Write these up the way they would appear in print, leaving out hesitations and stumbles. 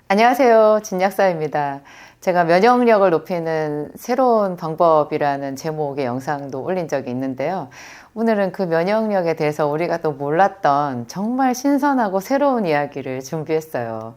안녕하세요. 진약사입니다. 제가 면역력을 높이는 새로운 방법이라는 제목의 영상도 올린 적이 있는데요. 오늘은 그 면역력에 대해서 우리가 또 몰랐던 정말 신선하고 새로운 이야기를 준비했어요.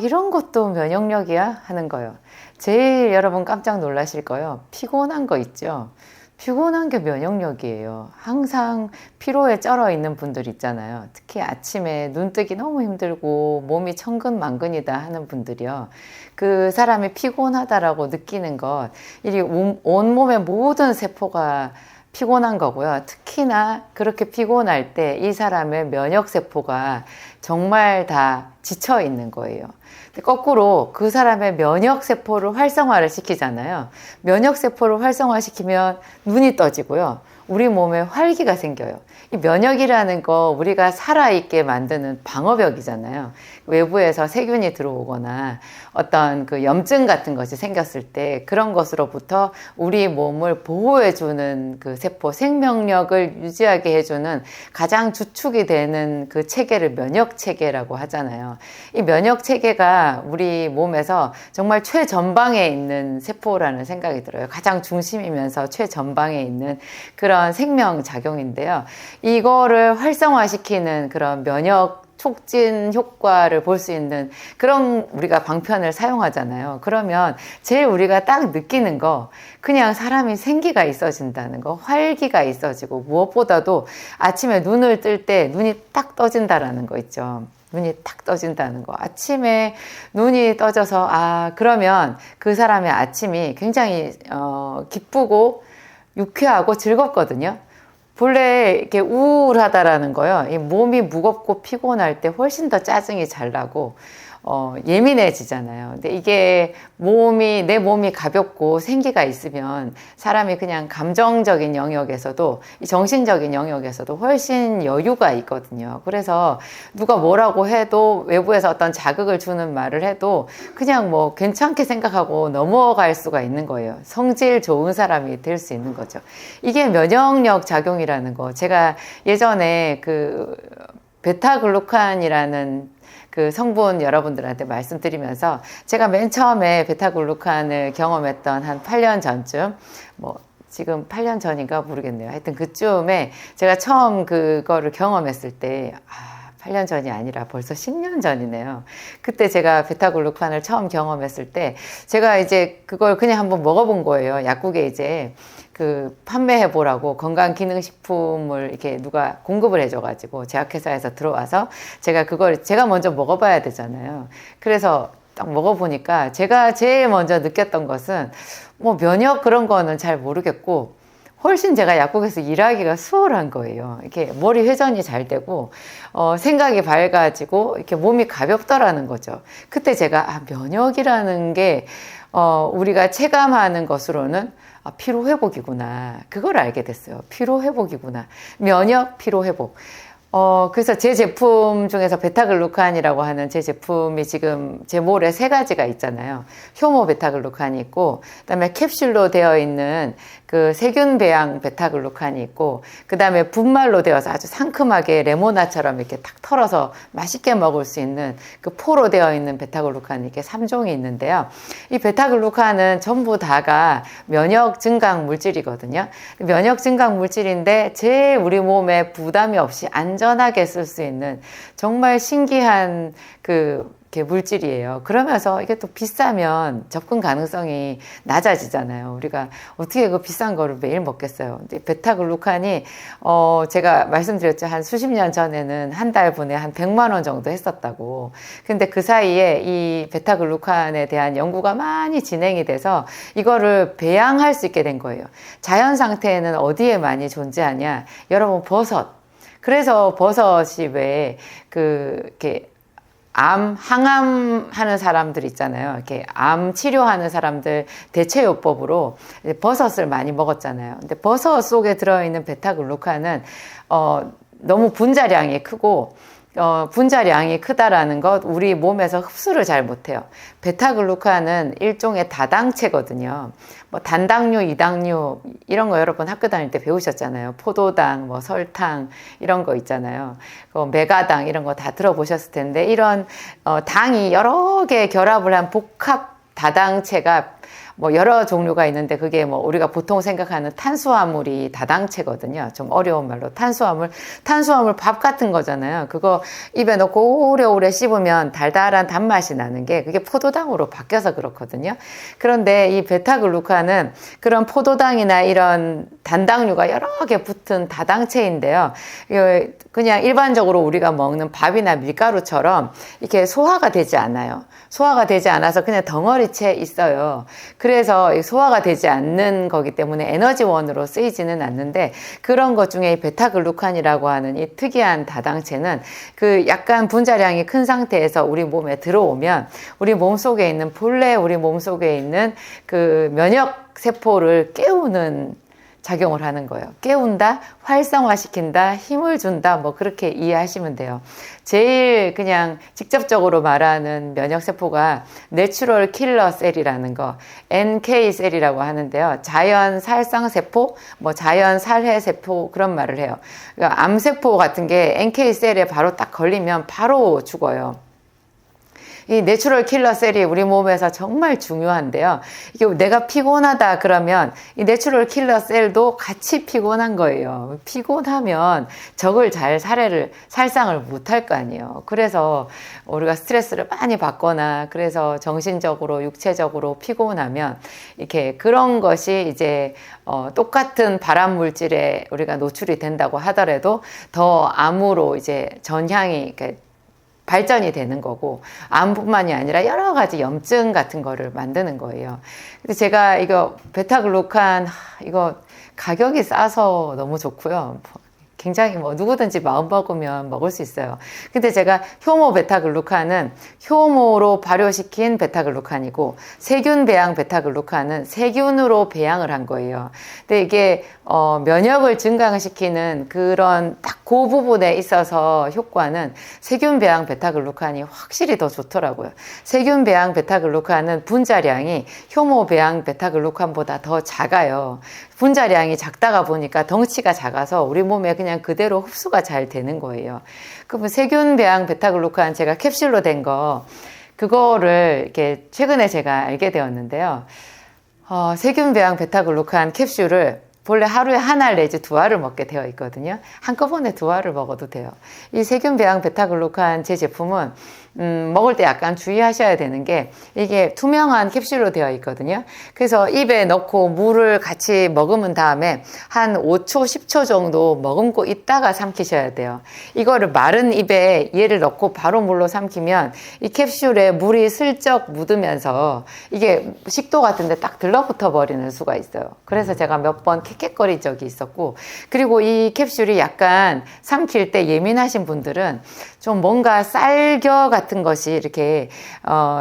이런 것도 면역력이야? 하는 거예요. 제일 여러분 깜짝 놀라실 거예요. 피곤한 거 있죠? 피곤한 게 면역력이에요. 항상 피로에 쩔어 있는 분들 있잖아요. 특히 아침에 눈 뜨기 너무 힘들고 몸이 천근만근이다 하는 분들이요. 그 사람이 피곤하다라고 느끼는 것, 이 온몸의 모든 세포가 피곤한 거고요. 특히나 그렇게 피곤할 때 이 사람의 면역세포가 정말 다 지쳐 있는 거예요. 거꾸로 그 사람의 면역세포를 활성화를 시키잖아요. 면역세포를 활성화시키면 눈이 떠지고요. 우리 몸에 활기가 생겨요. 이 면역이라는 거 우리가 살아있게 만드는 방어벽이잖아요. 외부에서 세균이 들어오거나 어떤 그 염증 같은 것이 생겼을 때 그런 것으로부터 우리 몸을 보호해주는 그 세포, 생명력을 유지하게 해주는 가장 주축이 되는 그 체계를 면역체계라고 하잖아요. 이 면역체계가 우리 몸에서 정말 최전방에 있는 세포라는 생각이 들어요. 가장 중심이면서 최전방에 있는 그런 생명작용인데요. 이거를 활성화시키는 그런 면역 촉진 효과를 볼 수 있는 그런 우리가 방편을 사용하잖아요. 그러면 제일 우리가 딱 느끼는 거 그냥 사람이 생기가 있어진다는 거, 활기가 있어지고 무엇보다도 아침에 눈을 뜰 때 눈이 딱 떠진다라는 거 있죠. 눈이 딱 떠진다는 거. 아침에 눈이 떠져서 그러면 그 사람의 아침이 굉장히 기쁘고 유쾌하고 즐겁거든요. 본래 이렇게 우울하다라는 거요. 이 몸이 무겁고 피곤할 때 훨씬 더 짜증이 잘 나고 예민해지잖아요. 근데 이게 내 몸이 가볍고 생기가 있으면 사람이 그냥 감정적인 영역에서도, 정신적인 영역에서도 훨씬 여유가 있거든요. 그래서 누가 뭐라고 해도 외부에서 어떤 자극을 주는 말을 해도 그냥 뭐 괜찮게 생각하고 넘어갈 수가 있는 거예요. 성질 좋은 사람이 될 수 있는 거죠. 이게 면역력 작용이라는 거. 제가 예전에 그 베타글루칸이라는 그 성분 여러분들한테 말씀드리면서 제가 맨 처음에 베타글루칸을 경험했던 한 8년 전쯤, 지금 8년 전인가 모르겠네요. 하여튼 그쯤에 제가 처음 그거를 경험했을 때, 8년 전이 아니라 벌써 10년 전이네요. 그때 제가 베타글루칸을 처음 경험했을 때 제가 이제 그걸 그냥 한번 먹어본 거예요. 약국에 이제 그 판매해보라고 건강기능식품을 이렇게 누가 공급을 해줘가지고 제약회사에서 들어와서 제가 먼저 먹어봐야 되잖아요. 그래서 딱 먹어보니까 제가 제일 먼저 느꼈던 것은 면역 그런 거는 잘 모르겠고 훨씬 제가 약국에서 일하기가 수월한 거예요. 이렇게 머리 회전이 잘 되고, 생각이 밝아지고, 이렇게 몸이 가볍더라는 거죠. 그때 제가, 면역이라는 게, 우리가 체감하는 것으로는, 피로회복이구나. 그걸 알게 됐어요. 피로회복이구나. 면역, 피로회복. 그래서 제 제품 중에서 베타글루칸이라고 하는 제 제품이 지금 제 몰에 3가지가 있잖아요. 효모 베타글루칸이 있고, 그다음에 캡슐로 되어 있는 그 세균 배양 베타글루칸이 있고, 그다음에 분말로 되어서 아주 상큼하게 레모나처럼 이렇게 탁 털어서 맛있게 먹을 수 있는 그 포로 되어 있는 베타글루칸이 이렇게 3종이 있는데요. 이 베타글루칸은 전부 다가 면역 증강 물질이거든요. 면역 증강 물질인데 제일 우리 몸에 부담이 없이 안전하게 쓸 수 있는 정말 신기한 이렇게 물질이에요. 그러면서 이게 또 비싸면 접근 가능성이 낮아지잖아요. 우리가 어떻게 그 비싼 거를 매일 먹겠어요. 근데 베타글루칸이 제가 말씀드렸죠. 한 수십 년 전에는 한 달분에 한 100만 원 정도 했었다고. 근데 그 사이에 이 베타글루칸에 대한 연구가 많이 진행이 돼서 이거를 배양할 수 있게 된 거예요. 자연 상태에는 어디에 많이 존재하냐? 여러분, 버섯. 그래서 버섯이 이렇게 항암 하는 사람들 있잖아요. 이렇게 암 치료하는 사람들 대체요법으로 버섯을 많이 먹었잖아요. 근데 버섯 속에 들어있는 베타글루칸은, 너무 분자량이 크고, 분자량이 크다라는 것, 우리 몸에서 흡수를 잘 못해요. 베타글루칸은 일종의 다당체거든요. 뭐 단당류, 이당류 이런 거 여러분 학교 다닐 때 배우셨잖아요. 포도당, 뭐 설탕 이런 거 있잖아요. 메가당 이런 거 다 들어보셨을 텐데 이런 당이 여러 개 결합을 한 복합 다당체가 뭐 여러 종류가 있는데 그게 뭐 우리가 보통 생각하는 탄수화물이 다당체거든요. 좀 어려운 말로 탄수화물 밥 같은 거잖아요. 그거 입에 넣고 오래오래 씹으면 달달한 단맛이 나는 게 그게 포도당으로 바뀌어서 그렇거든요. 그런데 이 베타글루칸은 그런 포도당이나 이런 단당류가 여러 개 붙은 다당체인데요. 그냥 일반적으로 우리가 먹는 밥이나 밀가루처럼 이렇게 소화가 되지 않아요. 소화가 되지 않아서 그냥 덩어리째 있어요. 그래서 소화가 되지 않는 거기 때문에 에너지원으로 쓰이지는 않는데 그런 것 중에 이 베타글루칸이라고 하는 이 특이한 다당체는 그 약간 분자량이 큰 상태에서 우리 몸에 들어오면 우리 몸속에 있는 본래 우리 몸속에 있는 그 면역 세포를 깨우는 작용을 하는 거예요. 깨운다, 활성화시킨다, 힘을 준다, 뭐 그렇게 이해하시면 돼요. 제일 그냥 직접적으로 말하는 면역세포가 내추럴 킬러 셀이라는 거, NK 셀이라고 하는데요. 자연 살상세포, 뭐 자연 살해세포 그런 말을 해요. 그러니까 암세포 같은 게 NK 셀에 바로 딱 걸리면 바로 죽어요. 이 내추럴 킬러 셀이 우리 몸에서 정말 중요한데요. 이게 내가 피곤하다 그러면 이 내추럴 킬러 셀도 같이 피곤한 거예요. 피곤하면 적을 잘 살상을 못할 거 아니에요. 그래서 우리가 스트레스를 많이 받거나 그래서 정신적으로 육체적으로 피곤하면 이렇게 그런 것이 이제 똑같은 발암 물질에 우리가 노출이 된다고 하더라도 더 암으로 이제 전향이 이렇게 발전이 되는 거고 암뿐만이 아니라 여러 가지 염증 같은 거를 만드는 거예요. 근데 제가 이거 베타글루칸 이거 가격이 싸서 너무 좋고요. 굉장히 뭐 누구든지 마음 먹으면 먹을 수 있어요. 근데 제가 효모 베타글루칸은 효모로 발효시킨 베타글루칸이고 세균 배양 베타글루칸은 세균으로 배양을 한 거예요. 근데 이게 면역을 증강시키는 그런 딱 그 부분에 있어서 효과는 세균 배양 베타글루칸이 확실히 더 좋더라고요. 세균 배양 베타글루칸은 분자량이 효모 배양 베타글루칸보다 더 작아요. 분자량이 작다가 보니까 덩치가 작아서 우리 몸에 그냥 그대로 흡수가 잘 되는 거예요. 그러면 세균 배양 베타글루칸 제가 캡슐로 된 거 그거를 이렇게 최근에 제가 알게 되었는데요. 세균 배양 베타글루칸 캡슐을 본래 하루에 하나 내지 두 알을 먹게 되어 있거든요. 한꺼번에 두 알을 먹어도 돼요. 이 세균 배양 베타글루칸 제 제품은 먹을 때 약간 주의하셔야 되는 게 이게 투명한 캡슐로 되어 있거든요. 그래서 입에 넣고 물을 같이 머금은 다음에 한 5초, 10초 정도 머금고 있다가 삼키셔야 돼요. 이거를 마른 입에 얘를 넣고 바로 물로 삼키면 이 캡슐에 물이 슬쩍 묻으면서 이게 식도 같은데 딱 들러붙어 버리는 수가 있어요. 그래서 제가 몇 번 캑캑거린 적이 있었고, 그리고 이 캡슐이 약간 삼킬 때 예민하신 분들은 좀 뭔가 쌀겨 같은 것이 이렇게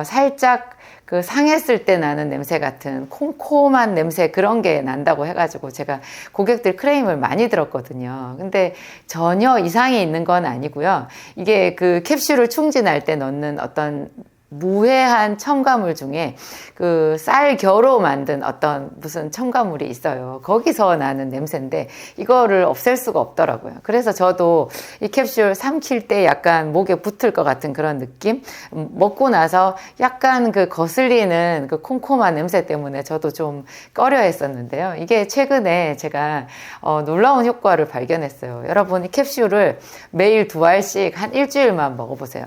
살짝 그 상했을 때 나는 냄새 같은 콤콤한 냄새 그런 게 난다고 해가지고 제가 고객들 크레임을 많이 들었거든요. 근데 전혀 이상이 있는 건 아니고요. 이게 그 캡슐을 충진할 때 넣는 어떤 무해한 첨가물 중에 그 쌀겨로 만든 어떤 무슨 첨가물이 있어요. 거기서 나는 냄새인데 이거를 없앨 수가 없더라고요. 그래서 저도 이 캡슐 삼킬 때 약간 목에 붙을 것 같은 그런 느낌? 먹고 나서 약간 그 거슬리는 그 콤콤한 냄새 때문에 저도 좀 꺼려 했었는데요. 이게 최근에 제가 놀라운 효과를 발견했어요. 여러분 이 캡슐을 매일 2알씩 한 일주일만 먹어보세요.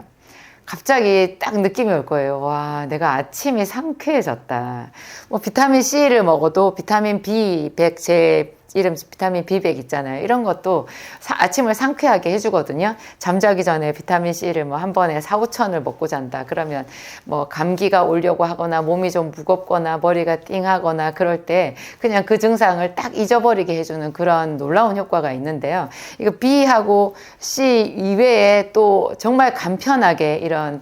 갑자기 딱 느낌이 올 거예요. 와, 내가 아침이 상쾌해졌다. 뭐 비타민 C를 먹어도 비타민 B100, 제 이름 비타민 B100 있잖아요. 이런 것도 아침을 상쾌하게 해주거든요. 잠자기 전에 비타민 C를 뭐 한 번에 4, 5천을 먹고 잔다. 그러면 뭐 감기가 오려고 하거나 몸이 좀 무겁거나 머리가 띵하거나 그럴 때 그냥 그 증상을 딱 잊어버리게 해주는 그런 놀라운 효과가 있는데요. 이거 B하고 C 이외에 또 정말 간편하게 이런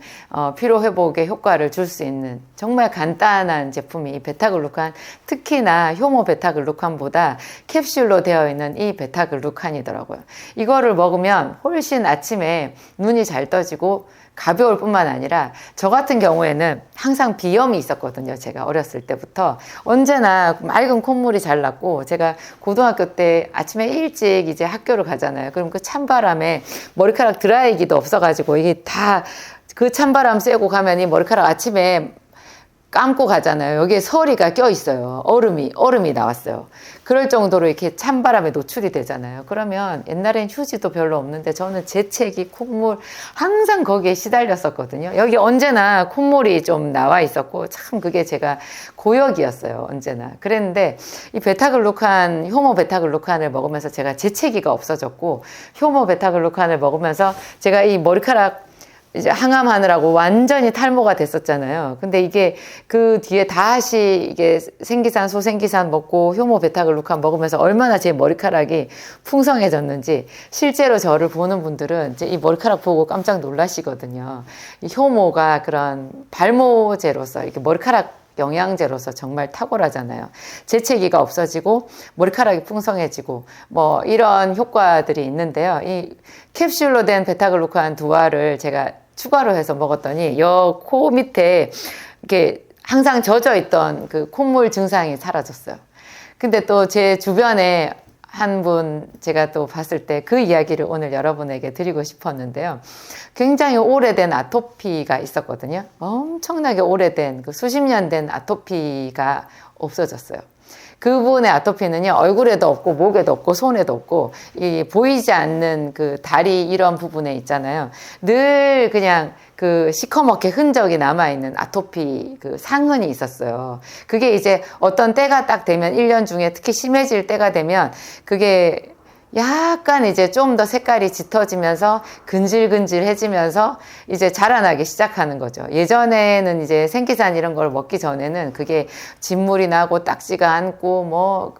피로회복의 효과를 줄 수 있는 정말 간단한 제품이 이 베타글루칸, 특히나 효모 베타글루칸보다 캡슐로 되어 있는 이 베타글루칸이더라고요. 이거를 먹으면 훨씬 아침에 눈이 잘 떠지고 가벼울 뿐만 아니라 저 같은 경우에는 항상 비염이 있었거든요. 제가 어렸을 때부터 언제나 맑은 콧물이 잘 났고, 제가 고등학교 때 아침에 일찍 이제 학교를 가잖아요. 그럼 그 찬바람에 머리카락 드라이기도 없어가지고 이게 다 그 찬바람 쐬고 가면 이 머리카락 아침에 감고 가잖아요. 여기에 서리가 껴 있어요. 얼음이 나왔어요. 그럴 정도로 이렇게 찬바람에 노출이 되잖아요. 그러면 옛날엔 휴지도 별로 없는데 저는 재채기, 콧물 항상 거기에 시달렸었거든요. 여기 언제나 콧물이 좀 나와 있었고, 참 그게 제가 고역이었어요. 언제나. 그랬는데 이 베타글루칸, 효모 베타글루칸을 먹으면서 제가 재채기가 없어졌고, 효모 베타글루칸을 먹으면서 제가 이 머리카락 이제 항암하느라고 완전히 탈모가 됐었잖아요. 근데 이게 그 뒤에 다시 이게 생기산, 소생기산 먹고 효모 베타글루칸 먹으면서 얼마나 제 머리카락이 풍성해졌는지, 실제로 저를 보는 분들은 이제 이 머리카락 보고 깜짝 놀라시거든요. 이 효모가 그런 발모제로서, 이렇게 머리카락 영양제로서 정말 탁월하잖아요. 재채기가 없어지고 머리카락이 풍성해지고 뭐 이런 효과들이 있는데요. 이 캡슐로 된 베타글루칸 두 알을 제가 추가로 해서 먹었더니 여 코 밑에 이렇게 항상 젖어 있던 그 콧물 증상이 사라졌어요. 근데 또 제 주변에 한 분 제가 또 봤을 때 그 이야기를 오늘 여러분에게 드리고 싶었는데요. 굉장히 오래된 아토피가 있었거든요. 엄청나게 오래된, 그 수십 년 된 아토피가 없어졌어요. 그분의 아토피는요, 얼굴에도 없고 목에도 없고 손에도 없고 이 보이지 않는 그 다리 이런 부분에 있잖아요. 늘 그냥 그 시커멓게 흔적이 남아있는 아토피 그 상흔이 있었어요. 그게 이제 어떤 때가 딱 되면, 1년 중에 특히 심해질 때가 되면 그게 약간 이제 좀 더 색깔이 짙어지면서 근질근질해지면서 이제 자라나기 시작하는 거죠. 예전에는 이제 생기산 이런 걸 먹기 전에는 그게 진물이 나고 딱지가 않고 뭐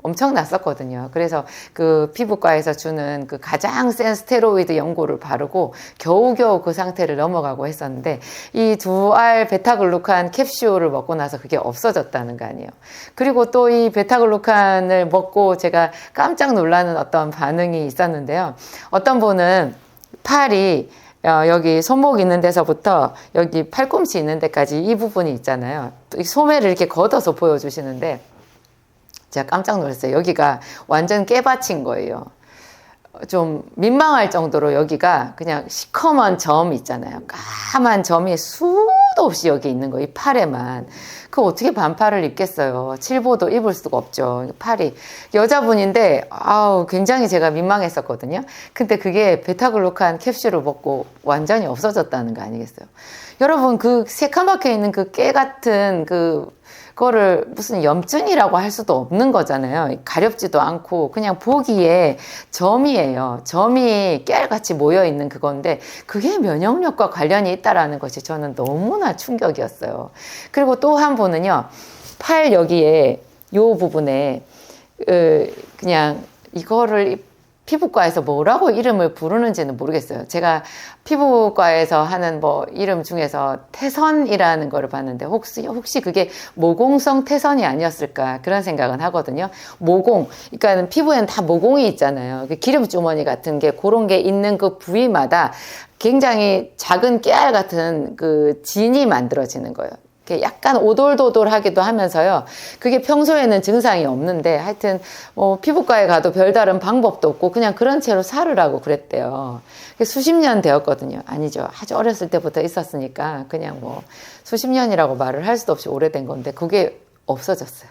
엄청 났었거든요. 그래서 그 피부과에서 주는 그 가장 센 스테로이드 연고를 바르고 겨우겨우 그 상태를 넘어가고 했었는데, 이 두 알 베타글루칸 캡슐을 먹고 나서 그게 없어졌다는 거 아니에요. 그리고 또 이 베타글루칸을 먹고 제가 깜짝 놀라는 어떤 반응이 있었는데요. 어떤 분은 팔이 여기 손목 있는 데서부터 여기 팔꿈치 있는 데까지 이 부분이 있잖아요. 이 소매를 이렇게 걷어서 보여주시는데 제가 깜짝 놀랐어요. 여기가 완전 깨받친 거예요. 좀 민망할 정도로 여기가 그냥 시커먼 점 있잖아요. 까만 점이 수도 없이 여기 있는 거예요. 이 팔에만. 그 어떻게 반팔을 입겠어요. 칠보도 입을 수가 없죠. 팔이. 여자분인데 굉장히 제가 민망했었거든요. 근데 그게 베타글루칸 캡슐을 먹고 완전히 없어졌다는 거 아니겠어요. 여러분, 그 새카맣게 있는 그 깨 같은 그거를 무슨 염증이라고 할 수도 없는 거잖아요. 가렵지도 않고 그냥 보기에 점이에요. 점이 깨알같이 모여있는 그건데 그게 면역력과 관련이 있다라는 것이 저는 너무나 충격이었어요. 그리고 또 한 분은요, 팔 여기에 요 부분에 그냥 이거를 피부과에서 뭐라고 이름을 부르는지는 모르겠어요. 제가 피부과에서 하는 뭐 이름 중에서 태선이라는 거를 봤는데 혹시 그게 모공성 태선이 아니었을까 그런 생각은 하거든요. 모공, 그러니까 피부에는 다 모공이 있잖아요. 기름 주머니 같은 게 그런 게 있는 그 부위마다 굉장히 작은 깨알 같은 그 진이 만들어지는 거예요. 약간 오돌도돌하기도 하면서요. 그게 평소에는 증상이 없는데 하여튼 피부과에 가도 별다른 방법도 없고 그냥 그런 채로 살으라고 그랬대요. 수십 년 되었거든요. 아니죠. 아주 어렸을 때부터 있었으니까 그냥 뭐 수십 년이라고 말을 할 수도 없이 오래된 건데 그게 없어졌어요.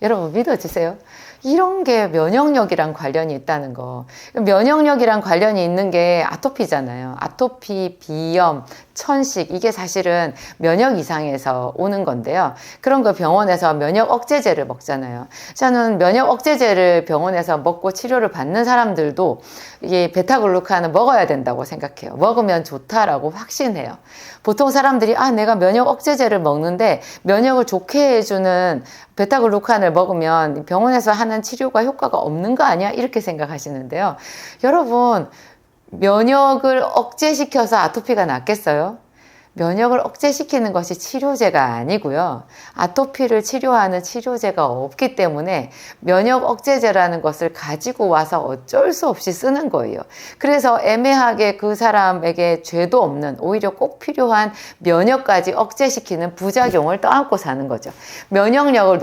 여러분 믿어지세요? 이런 게 면역력이랑 관련이 있다는 거. 면역력이랑 관련이 있는 게 아토피잖아요. 아토피, 비염, 천식, 이게 사실은 면역 이상에서 오는 건데요. 그런 거 병원에서 면역 억제제를 먹잖아요. 저는 면역 억제제를 병원에서 먹고 치료를 받는 사람들도 이게 베타글루칸을 먹어야 된다고 생각해요. 먹으면 좋다라고 확신해요. 보통 사람들이 내가 면역 억제제를 먹는데 면역을 좋게 해주는 베타글루칸을 먹으면 병원에서 하는 치료가 효과가 없는 거 아니야? 이렇게 생각하시는데요. 여러분, 면역을 억제시켜서 아토피가 낫겠어요? 면역을 억제시키는 것이 치료제가 아니고요. 아토피를 치료하는 치료제가 없기 때문에 면역 억제제라는 것을 가지고 와서 어쩔 수 없이 쓰는 거예요. 그래서 애매하게 그 사람에게 죄도 없는, 오히려 꼭 필요한 면역까지 억제시키는 부작용을 떠안고 사는 거죠. 면역력을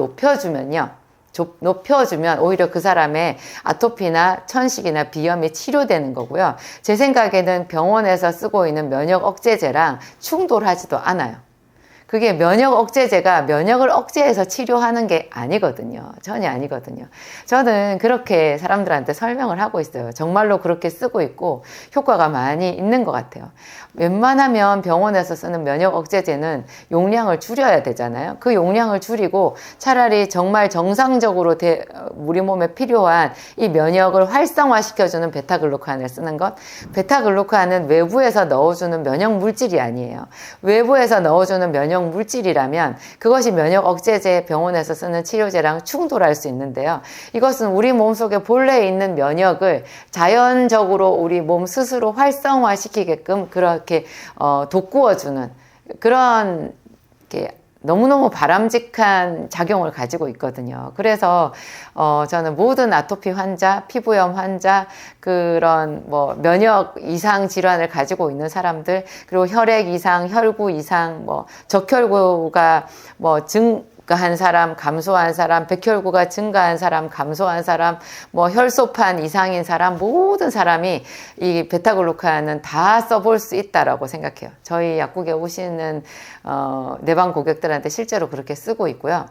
높여주면 오히려 그 사람의 아토피나 천식이나 비염이 치료되는 거고요. 제 생각에는 병원에서 쓰고 있는 면역 억제제랑 충돌하지도 않아요. 그게 면역 억제제가 면역을 억제해서 치료하는 게 아니거든요. 전혀 아니거든요. 저는 그렇게 사람들한테 설명을 하고 있어요. 정말로 그렇게 쓰고 있고 효과가 많이 있는 것 같아요. 웬만하면 병원에서 쓰는 면역 억제제는 용량을 줄여야 되잖아요. 그 용량을 줄이고 차라리 정말 정상적으로 우리 몸에 필요한 이 면역을 활성화시켜주는 베타글루칸을 쓰는 것. 베타글루칸은 외부에서 넣어주는 면역 물질이 아니에요. 외부에서 넣어주는 면역 물질이라면 그것이 면역 억제제 병원에서 쓰는 치료제랑 충돌할 수 있는데요. 이것은 우리 몸속에 본래 있는 면역을 자연적으로 우리 몸 스스로 활성화시키게끔 그렇게 돋구어주는 그런 너무너무 바람직한 작용을 가지고 있거든요. 그래서 저는 모든 아토피 환자, 피부염 환자, 그런 면역 이상 질환을 가지고 있는 사람들, 그리고 혈액 이상, 혈구 이상, 적혈구가 증가한 사람, 감소한 사람, 백혈구가 증가한 사람, 감소한 사람, 혈소판 이상인 사람, 모든 사람이 이 베타글루칸은 다 써볼 수 있다라고 생각해요. 저희 약국에 오시는 내방 고객들한테 실제로 그렇게 쓰고 있고요.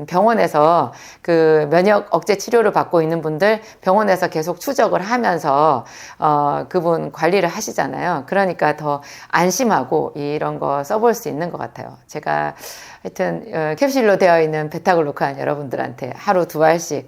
병원에서 그 면역 억제 치료를 받고 있는 분들 병원에서 계속 추적을 하면서 그분 관리를 하시잖아요. 그러니까 더 안심하고 이런 거 써볼 수 있는 것 같아요. 제가 하여튼 캡슐로 되어 있는 베타글루칸 여러분들한테 하루 2알씩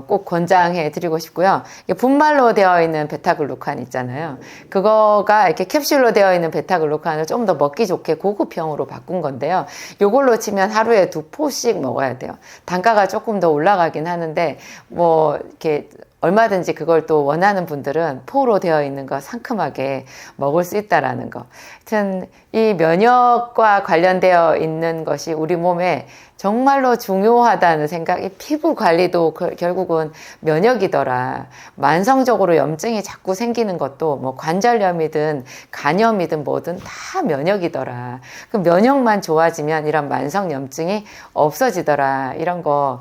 꼭 권장해 드리고 싶고요. 분말로 되어 있는 베타글루칸 있잖아요. 그거가 이렇게 캡슐로 되어 있는 베타글루칸을 좀 더 먹기 좋게 고급형으로 바꾼 건데요. 요걸로 치면 하루에 2포씩 먹어야 돼요. 단가가 조금 더 올라가긴 하는데 이렇게 얼마든지 그걸 또 원하는 분들은 포로 되어 있는 거 상큼하게 먹을 수 있다라는 거. 하여튼 이 면역과 관련되어 있는 것이 우리 몸에 정말로 중요하다는 생각. 이 피부 관리도 결국은 면역이더라. 만성적으로 염증이 자꾸 생기는 것도 관절염이든 간염이든 뭐든 다 면역이더라. 그 면역만 좋아지면 이런 만성 염증이 없어지더라. 이런 거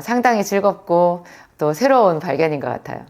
상당히 즐겁고 또 새로운 발견인 것 같아요.